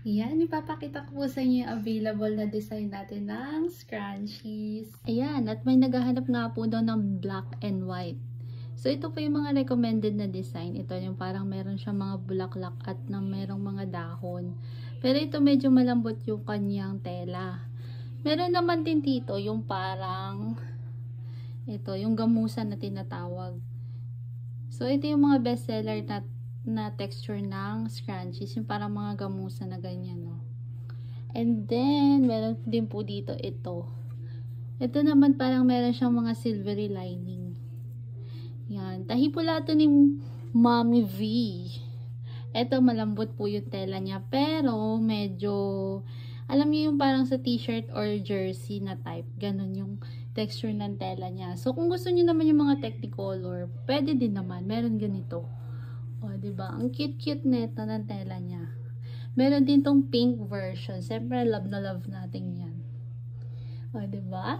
Ayan, ipapakita ko po sa inyo yung available na design natin ng scrunchies. Ayan, at may naghahanap nga po daw ng black and white. So, ito po yung mga recommended na design. Ito yung parang meron siyang mga bulaklak at na merong mga dahon. Pero ito medyo malambot yung kanyang tela. Meron naman din dito yung parang ito, yung gamusan na tinatawag. So, ito yung mga bestseller na texture ng scrunchies. Yung parang mga gamusan na ganyan, no? And then, meron din po dito ito. Ito naman parang meron siyang mga silvery lining. Yan. Tahi pula ito ni Mommy V. Ito, malambot po yung tela niya. Pero, medyo, alam niyo yung parang sa t-shirt or jersey na type. Ganon yung texture ng tela niya. So, kung gusto niyo naman yung mga Technicolor, pwede din naman. Meron ganito. O, diba? Ang cute-cute nito ng tela niya. Meron din tong pink version. Siyempre, love na love natin yan. O, diba?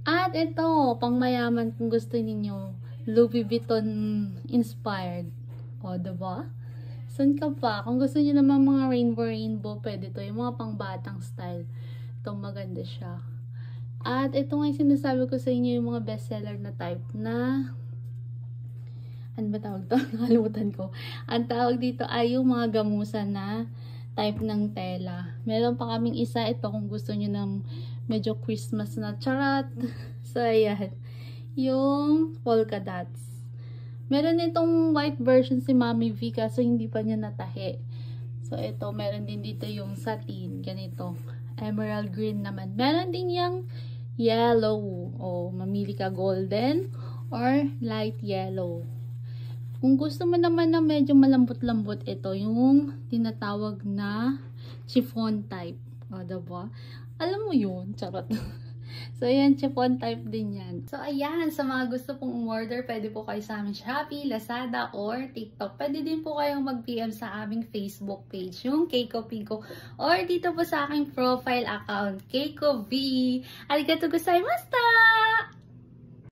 At ito, pang mayaman kung gusto niyo Louis Vuitton inspired. O, diba? San ka pa? Kung gusto niyo naman mga rainbow, pwede to. Yung mga pang batang style. Itong maganda siya. At ito nga yung sinasabi ko sa inyo yung mga bestseller na type na ano ba tawag to? Nakalimutan ko. Ang tawag dito ay yung mga gamusan na type ng tela. Meron pa kaming isa. Ito kung gusto nyo ng medyo Christmas na charat. So, ayan. Yung polka dots. Meron itong white version si Mommy V kaso hindi pa niya natahi. So, ito. Meron din dito yung satin. Ganito. Emerald green naman. Meron din yung yellow. O, mamili ka golden or light yellow. Kung gusto mo naman na medyo malambot-lambot, ito yung tinatawag na chiffon type. O, diba? Alam mo yun? Charot. So, ayan, chiffon type din yan. So, ayan, sa mga gusto pong umorder, pwede po kayo sa aming Shopee, Lazada, or TikTok. Pwede din po kayong mag-PM sa aming Facebook page, yung Keiko Pico. Or dito po sa aking profile account, Keiko V. Arigatou gozaimashita!